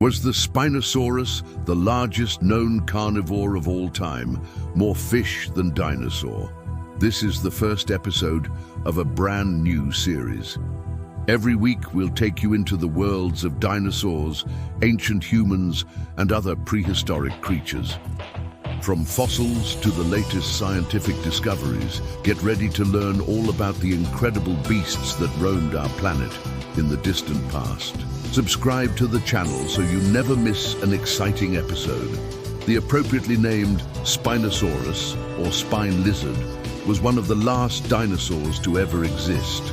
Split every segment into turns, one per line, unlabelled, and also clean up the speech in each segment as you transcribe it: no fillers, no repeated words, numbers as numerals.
Was the Spinosaurus the largest known carnivore of all time, more fish than dinosaur? This is the first episode of a brand new series. Every week we'll take you into the worlds of dinosaurs, ancient humans, and other prehistoric creatures. From fossils to the latest scientific discoveries, get ready to learn all about the incredible beasts that roamed our planet in the distant past. Subscribe to the channel so you never miss an exciting episode. The appropriately named Spinosaurus, or spine lizard, was one of the last dinosaurs to ever exist.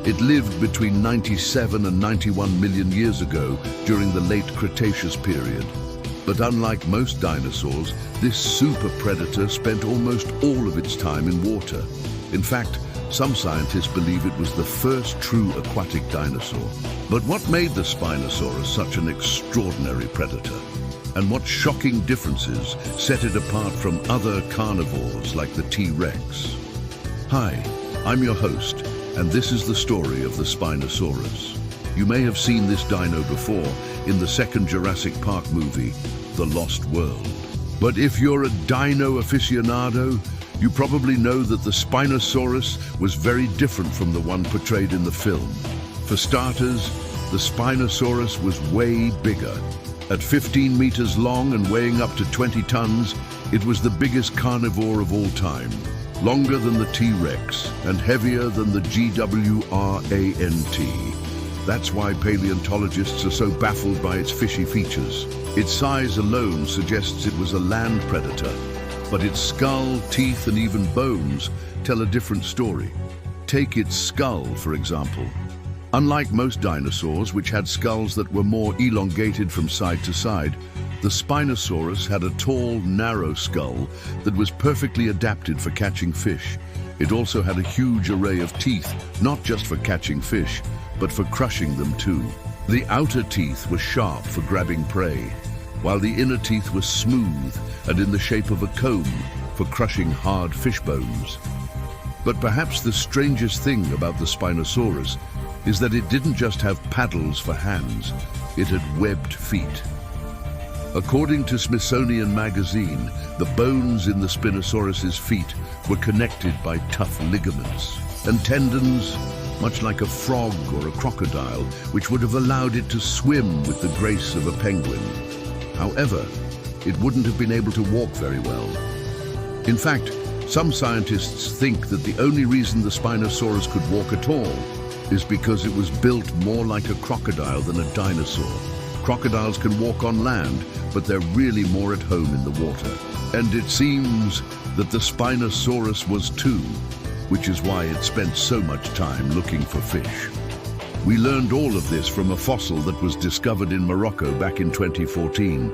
It lived between 97 and 91 million years ago during the late Cretaceous period. But unlike most dinosaurs, this super predator spent almost all of its time in water. In fact, some scientists believe it was the first true aquatic dinosaur. But what made the Spinosaurus such an extraordinary predator? And what shocking differences set it apart from other carnivores like the T-Rex? Hi, I'm your host, and this is the story of the Spinosaurus. You may have seen this dino before in the second Jurassic Park movie, The Lost World. But if you're a dino aficionado, you probably know that the Spinosaurus was very different from the one portrayed in the film. For starters, the Spinosaurus was way bigger. At 15 meters long and weighing up to 20 tons, it was the biggest carnivore of all time. Longer than the T-Rex and heavier than the GWRANT. That's why paleontologists are so baffled by its fishy features. Its size alone suggests it was a land predator, but its skull, teeth, and even bones tell a different story. Take its skull, for example. Unlike most dinosaurs, which had skulls that were more elongated from side to side, the Spinosaurus had a tall, narrow skull that was perfectly adapted for catching fish. It also had a huge array of teeth, not just for catching fish, but for crushing them too. The outer teeth were sharp for grabbing prey, while the inner teeth were smooth and in the shape of a comb for crushing hard fish bones. But perhaps the strangest thing about the Spinosaurus is that it didn't just have paddles for hands, it had webbed feet. According to Smithsonian Magazine, the bones in the Spinosaurus's feet were connected by tough ligaments and tendons, much like a frog or a crocodile, which would have allowed it to swim with the grace of a penguin. However, it wouldn't have been able to walk very well. In fact, some scientists think that the only reason the Spinosaurus could walk at all is because it was built more like a crocodile than a dinosaur. Crocodiles can walk on land, but they're really more at home in the water. And it seems that the Spinosaurus was too, which is why it spent so much time looking for fish. We learned all of this from a fossil that was discovered in Morocco back in 2014.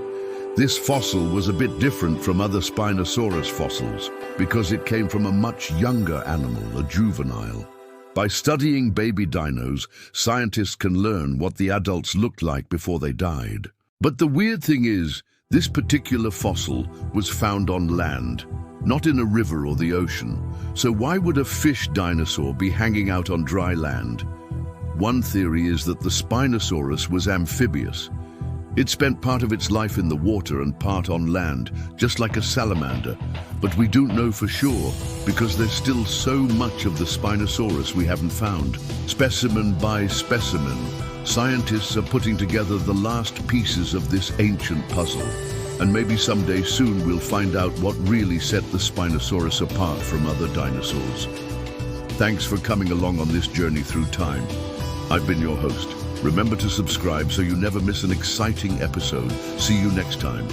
This fossil was a bit different from other Spinosaurus fossils because it came from a much younger animal, a juvenile. By studying baby dinos, scientists can learn what the adults looked like before they died. But the weird thing is, this particular fossil was found on land, not in a river or the ocean. So why would a fish dinosaur be hanging out on dry land? One theory is that the Spinosaurus was amphibious. It spent part of its life in the water and part on land, just like a salamander. But we don't know for sure, because there's still so much of the Spinosaurus we haven't found. Specimen by specimen, scientists are putting together the last pieces of this ancient puzzle. And maybe someday soon we'll find out what really set the Spinosaurus apart from other dinosaurs. Thanks for coming along on this journey through time. I've been your host. Remember to subscribe so you never miss an exciting episode. See you next time.